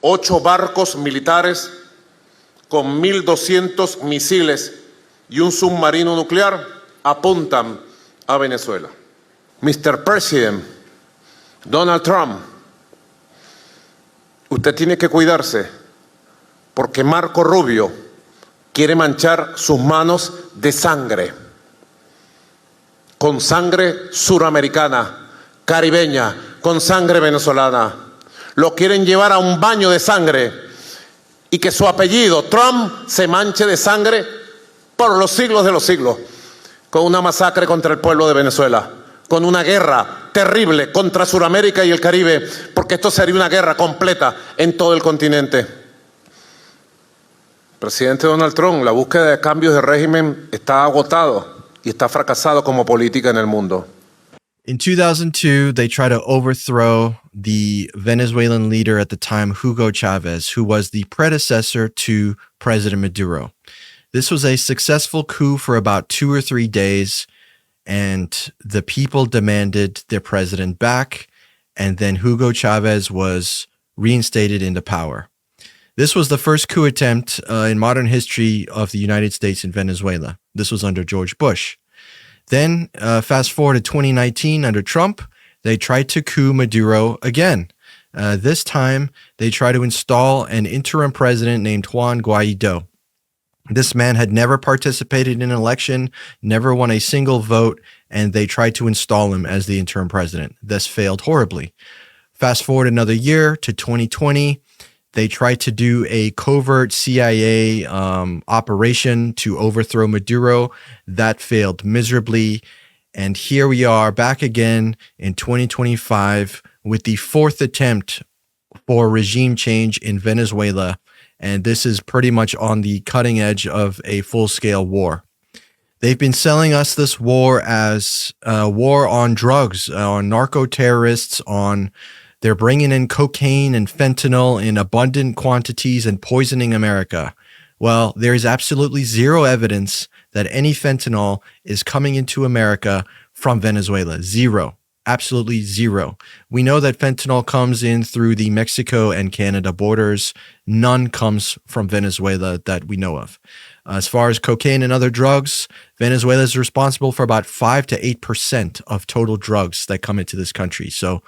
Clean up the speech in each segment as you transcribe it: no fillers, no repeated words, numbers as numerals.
8 barcos militares con 1.200 misiles y un submarino nuclear apuntan a Venezuela. Mr. President, Donald Trump, usted tiene que cuidarse porque Marco Rubio quiere manchar sus manos de sangre, con sangre suramericana, caribeña, con sangre venezolana. Lo quieren llevar a un baño de sangre y que su apellido, Trump, se manche de sangre por los siglos de los siglos, con una masacre contra el pueblo de Venezuela, con una guerra terrible contra Sudamérica y el Caribe, porque esto sería una guerra completa en todo el continente. Presidente Donald Trump, la búsqueda de cambios de régimen está agotado y está fracasado como política en el mundo. In 2002, they tried to overthrow the Venezuelan leader at the time, Hugo Chávez, who was the predecessor to President Maduro. This was a successful coup for about 2 or 3 days, and the people demanded their president back, and then Hugo Chávez was reinstated into power. This was the first coup attempt in modern history of the United States in Venezuela. This was under George Bush. Then, fast forward to 2019 under Trump, they tried to coup Maduro again. This time, they tried to install an interim president named Juan Guaidó. This man had never participated in an election, never won a single vote, and they tried to install him as the interim president. This failed horribly. Fast forward another year to 2020. They tried to do a covert CIA operation to overthrow Maduro. That failed miserably. And here we are back again in 2025 with the 4th attempt for regime change in Venezuela. And this is pretty much on the cutting edge of a full-scale war. They've been selling us this war as a war on drugs, on narco-terrorists, on they're bringing in cocaine and fentanyl in abundant quantities and poisoning America. Well, there is absolutely zero evidence that any fentanyl is coming into America from Venezuela. Zero. Absolutely zero. We know that fentanyl comes in through the Mexico and Canada borders. None comes from Venezuela that we know of. As far as cocaine and other drugs, Venezuela is responsible for about 5 to 8% of total drugs that come into this country. So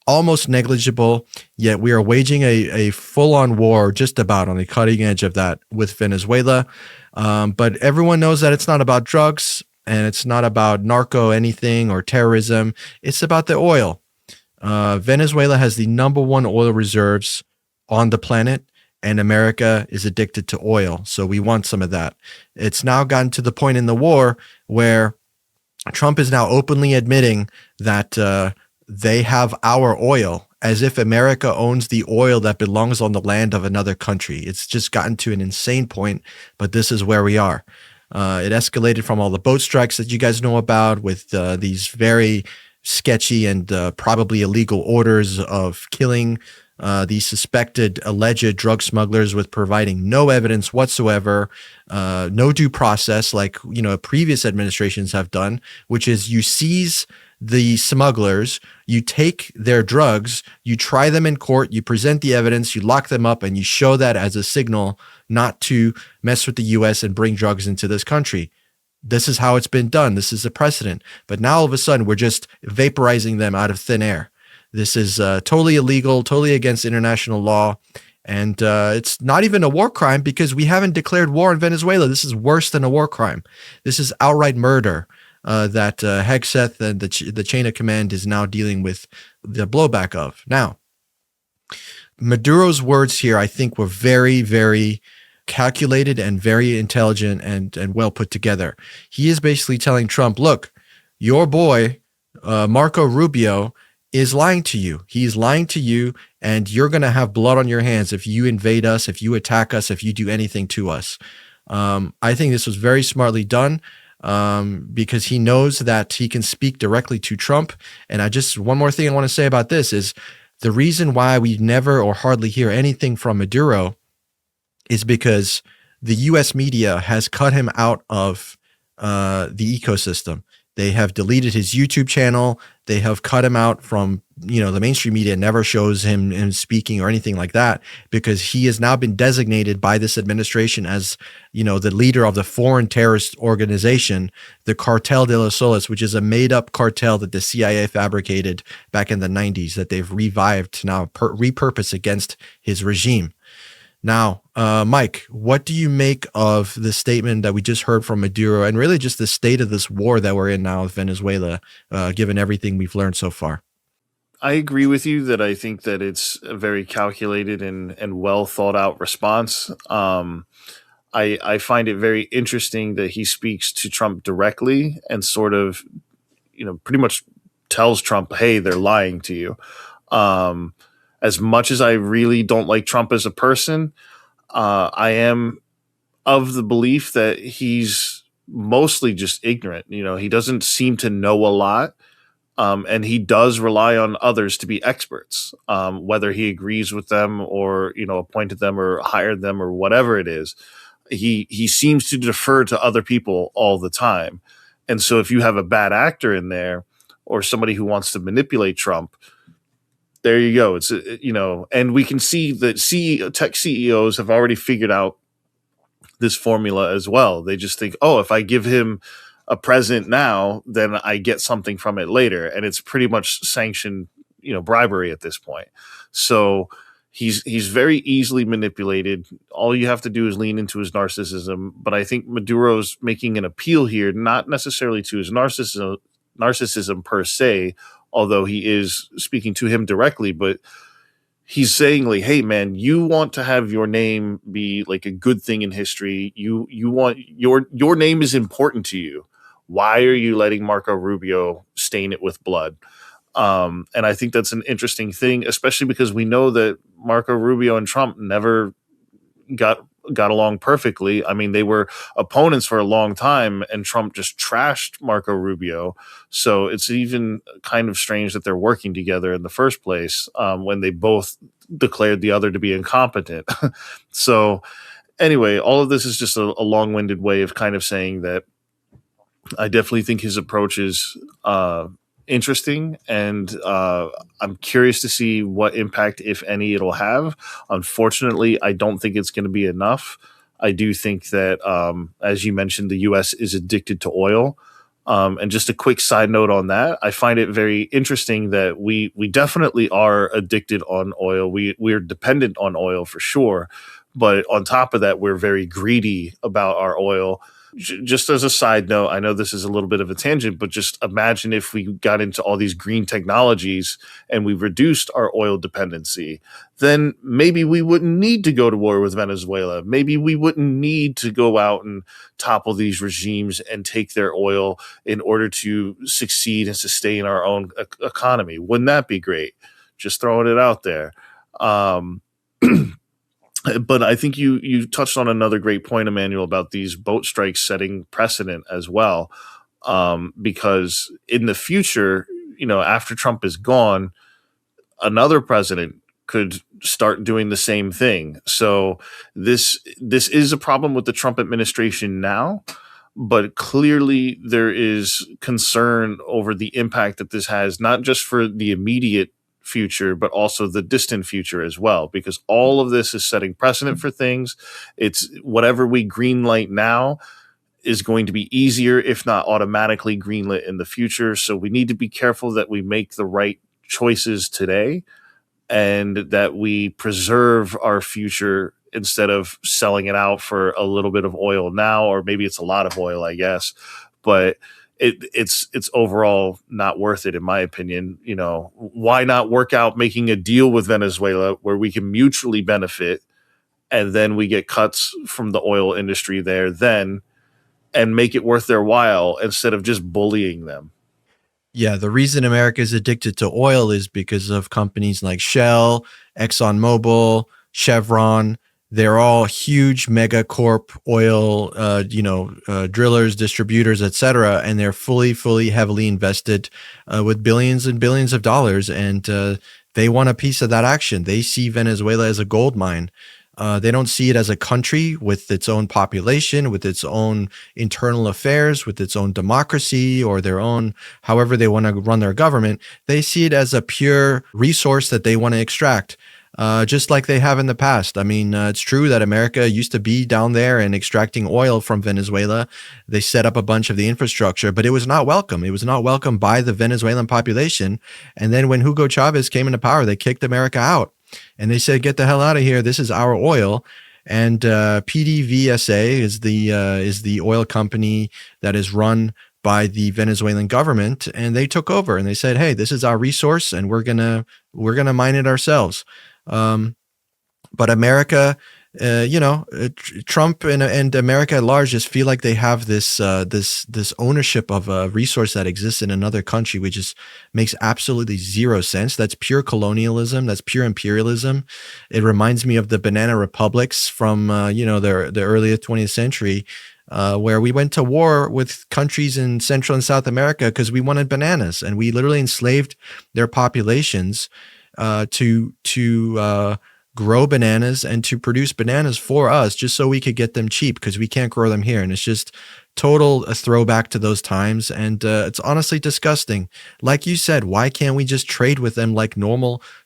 almost negligible, yet we are waging a full-on war just about on the cutting edge of that with Venezuela. But everyone knows that it's not about drugs and it's not about narco anything or terrorism. It's about the oil. Venezuela has the #1 oil reserves on the planet, and America is addicted to oil. So we want some of that. It's now gotten to the point in the war where Trump is now openly admitting that they have our oil, as if America owns the oil that belongs on the land of another country. It's just gotten to an insane point, but this is where we are. It escalated from all the boat strikes that you guys know about with these very sketchy and probably illegal orders of killing these suspected alleged drug smugglers with providing no evidence whatsoever, no due process like, previous administrations have done, which is you seize the smugglers, you take their drugs, you try them in court, you present the evidence, you lock them up, and you show that as a signal not to mess with the U.S. and bring drugs into this country. This is how it's been done. This is a precedent. But now all of a sudden, we're just vaporizing them out of thin air. This is totally illegal, totally against international law. And it's not even a war crime because we haven't declared war in Venezuela. This is worse than a war crime. This is outright murder. That Hegseth and the chain of command is now dealing with the blowback of. Now, Maduro's words here, I think, were very, very calculated and very intelligent and well put together. He is basically telling Trump, look, your boy, Marco Rubio, is lying to you. He's lying to you, and you're going to have blood on your hands if you invade us, if you attack us, if you do anything to us. I think this was very smartly done. Because he knows that he can speak directly to Trump. And one more thing I want to say about this is the reason why we never or hardly hear anything from Maduro is because the U.S. media has cut him out of the ecosystem. They have deleted his YouTube channel. They have cut him out from the mainstream media never shows him speaking or anything like that, because he has now been designated by this administration as, the leader of the foreign terrorist organization, the Cartel de los Soles, which is a made-up cartel that the CIA fabricated back in the 90s that they've revived to now repurpose against his regime. Now, Mike, what do you make of the statement that we just heard from Maduro, and really just the state of this war that we're in now with Venezuela, given everything we've learned so far? I agree with you that I think that it's a very calculated and well thought out response. I find it very interesting that he speaks to Trump directly and sort of, pretty much tells Trump, hey, they're lying to you. As much as I really don't like Trump as a person, I am of the belief that he's mostly just ignorant. He doesn't seem to know a lot. And he does rely on others to be experts, whether he agrees with them or, appointed them or hired them or whatever it is. He seems to defer to other people all the time. And so if you have a bad actor in there or somebody who wants to manipulate Trump, there you go. It's, and we can see that tech CEOs have already figured out this formula as well. They just think, oh, if I give him a present now, then I get something from it later. And it's pretty much sanctioned, bribery at this point. So he's very easily manipulated. All you have to do is lean into his narcissism. But I think Maduro's making an appeal here, not necessarily to his narcissism per se, although he is speaking to him directly, but he's saying like, hey man, you want to have your name be like a good thing in history. You want your name is important to you. Why are you letting Marco Rubio stain it with blood? And I think that's an interesting thing, especially because we know that Marco Rubio and Trump never got along perfectly. I mean, they were opponents for a long time, and Trump just trashed Marco Rubio. So it's even kind of strange that they're working together in the first place, when they both declared the other to be incompetent. So anyway, all of this is just a long-winded way of kind of saying that I definitely think his approach is interesting, and I'm curious to see what impact, if any, it'll have. Unfortunately, I don't think it's going to be enough. I do think that, as you mentioned, the U.S. is addicted to oil. And just a quick side note on that, I find it very interesting that we definitely are addicted on oil. We're dependent on oil for sure. But on top of that, we're very greedy about our oil. Just as a side note, I know this is a little bit of a tangent, but just imagine if we got into all these green technologies and we reduced our oil dependency, then maybe we wouldn't need to go to war with Venezuela. Maybe we wouldn't need to go out and topple these regimes and take their oil in order to succeed and sustain our own economy. Wouldn't that be great? Just throwing it out there. But I think you touched on another great point, Emmanuel, about these boat strikes setting precedent as well. Because in the future, after Trump is gone, another president could start doing the same thing. So this is a problem with the Trump administration now, but clearly there is concern over the impact that this has, not just for the immediate future, but also the distant future as well, because all of this is setting precedent for things. It's whatever we greenlight now is going to be easier, if not automatically greenlit in the future. So we need to be careful that we make the right choices today and that we preserve our future instead of selling it out for a little bit of oil now, or maybe it's a lot of oil, I guess. But it's overall not worth it, in my opinion. Why not work out making a deal with Venezuela where we can mutually benefit, and then we get cuts from the oil industry there then, and make it worth their while instead of just bullying them. Yeah, the reason America is addicted to oil is because of companies like Shell, ExxonMobil, Chevron. They're all huge mega corp oil, drillers, distributors, etc., and they're fully, heavily invested with billions and billions of dollars, and they want a piece of that action. They see Venezuela as a gold mine. They don't see it as a country with its own population, with its own internal affairs, with its own democracy or their own, however they want to run their government. They see it as a pure resource that they want to extract. Just like they have in the past. I mean, it's true that America used to be down there and extracting oil from Venezuela. They set up a bunch of the infrastructure, but it was not welcome. It was not welcome by the Venezuelan population. And then when Hugo Chavez came into power, they kicked America out. And they said, get the hell out of here. This is our oil. And PDVSA is the oil company that is run by the Venezuelan government, and they took over and they said, hey, this is our resource and we're gonna mine it ourselves. But America, Trump and America at large just feel like they have this ownership of a resource that exists in another country, which just makes absolutely zero sense. That's pure colonialism. That's pure imperialism. It reminds me of the banana republics from the early 20th century, where we went to war with countries in Central and South America because we wanted bananas, and we literally enslaved their populations to grow bananas and to produce bananas for us just so we could get them cheap because we can't grow them here. And it's just total a throwback to those times. And it's honestly disgusting. Like you said, why can't we just trade with them like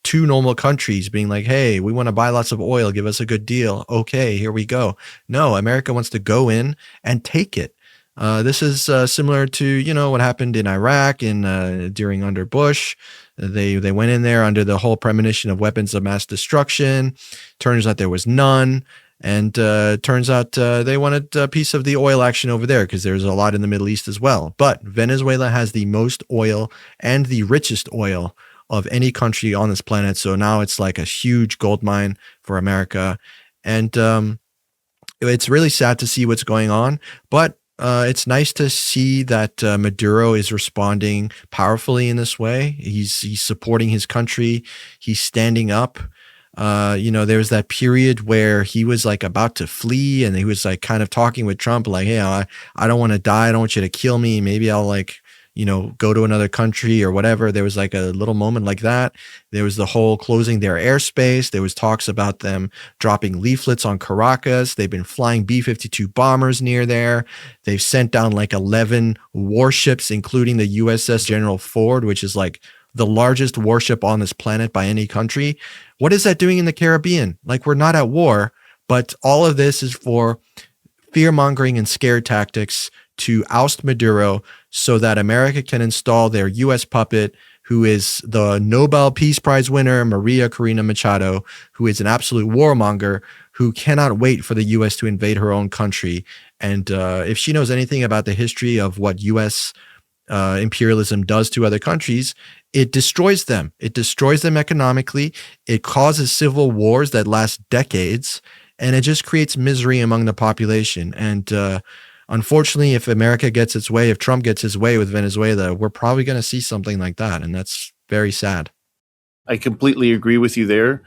two normal countries being like, hey, we want to buy lots of oil. Give us a good deal. Okay, here we go. No, America wants to go in and take it. This is similar to, what happened in Iraq during under Bush. They went in there under the whole premonition of weapons of mass destruction. Turns out there was none. And turns out they wanted a piece of the oil action over there because there's a lot in the Middle East as well. But Venezuela has the most oil and the richest oil of any country on this planet. So now it's like a huge gold mine for America. And it's really sad to see what's going on. But it's nice to see that Maduro is responding powerfully in this way. He's supporting his country. He's standing up. There was that period where he was like about to flee, and he was like kind of talking with Trump, like, hey, I don't want to die. I don't want you to kill me. Maybe I'll go to another country or whatever. There was like a little moment like that. There was the whole closing their airspace. There was talks about them dropping leaflets on Caracas. They've been flying B-52 bombers near there. They've sent down like 11 warships, including the USS General Ford, which is like the largest warship on this planet by any country. What is that doing in the Caribbean? Like, we're not at war, but all of this is for fear-mongering and scare tactics to oust Maduro so that America can install their U.S. puppet, who is the Nobel Peace Prize winner, Maria Corina Machado, who is an absolute warmonger, who cannot wait for the U.S. to invade her own country. And if she knows anything about the history of what U.S. Imperialism does to other countries, it destroys them. It destroys them economically. It causes civil wars that last decades, and it just creates misery among the population. And unfortunately, if America gets its way, if Trump gets his way with Venezuela, we're probably going to see something like that. And that's very sad. I completely agree with you there.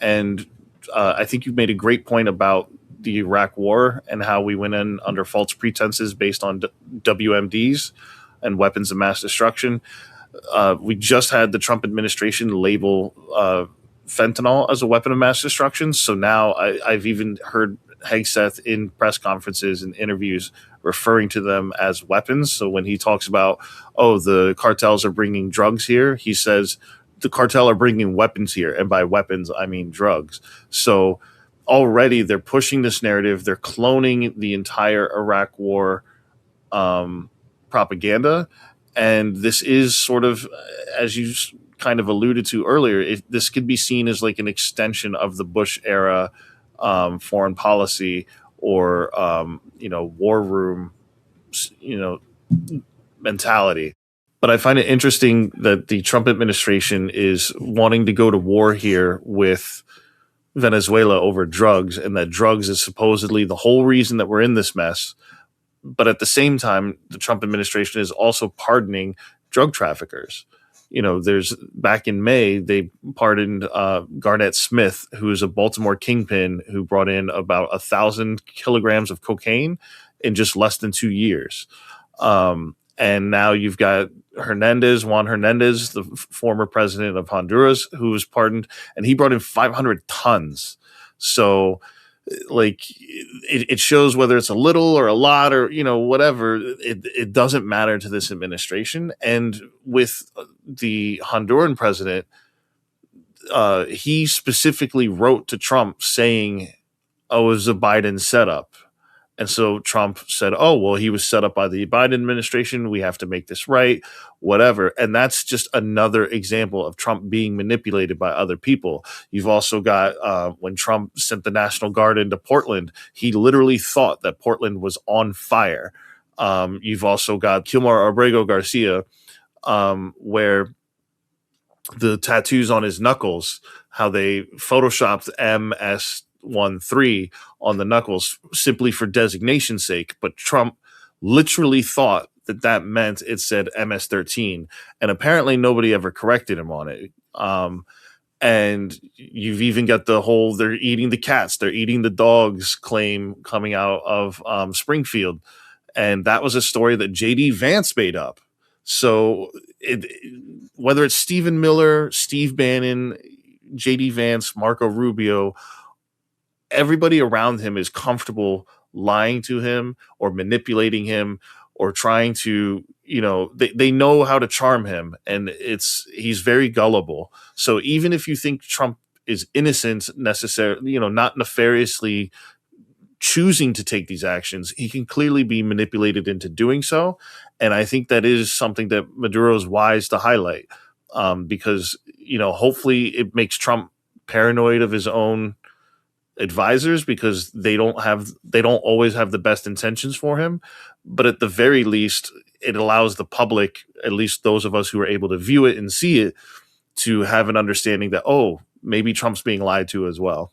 And I think you've made a great point about the Iraq war and how we went in under false pretenses based on WMDs and weapons of mass destruction. We just had the Trump administration label fentanyl as a weapon of mass destruction. So now I've even heard Hegseth in press conferences and interviews referring to them as weapons. So when he talks about, the cartels are bringing drugs here, he says the cartel are bringing weapons here. And by weapons, I mean drugs. So already they're pushing this narrative. They're cloning the entire Iraq war propaganda. And this is sort of, as you kind of alluded to earlier, this could be seen as like an extension of the Bush era foreign policy or, war room, mentality. But I find it interesting that the Trump administration is wanting to go to war here with Venezuela over drugs, and that drugs is supposedly the whole reason that we're in this mess. But at the same time, the Trump administration is also pardoning drug traffickers. There's back in May, they pardoned Garnett Smith, who is a Baltimore kingpin who brought in about 1,000 kilograms of cocaine in just less than 2 years. And now you've got Juan Hernandez, the former president of Honduras, who was pardoned, and he brought in 500 tons. So like it shows whether it's a little or a lot or whatever, it doesn't matter to this administration. And with the Honduran president, he specifically wrote to Trump saying, oh, it was a Biden setup. And so Trump said, oh, well, he was set up by the Biden administration. We have to make this right, whatever. And that's just another example of Trump being manipulated by other people. You've also got when Trump sent the National Guard into Portland, he literally thought that Portland was on fire. You've also got Kilmar Abrego Garcia, where the tattoos on his knuckles, how they photoshopped MS13 on the knuckles simply for designation's sake, but Trump literally thought that meant it said MS13, and apparently nobody ever corrected him on it. And you've even got the whole "they're eating the cats, they're eating the dogs" claim coming out of Springfield, and that was a story that J.D. Vance made up. So whether it's Stephen Miller, Steve Bannon, J.D. Vance, Marco Rubio, everybody around him is comfortable lying to him or manipulating him or trying to, they know how to charm him, and he's very gullible. So even if you think Trump is innocent necessarily, not nefariously choosing to take these actions, he can clearly be manipulated into doing so. And I think that is something that Maduro is wise to highlight, because, hopefully it makes Trump paranoid of his own advisors, because they don't always have the best intentions for him. But at the very least, it allows the public, at least those of us who are able to view it and see it, to have an understanding that, oh, maybe Trump's being lied to as well.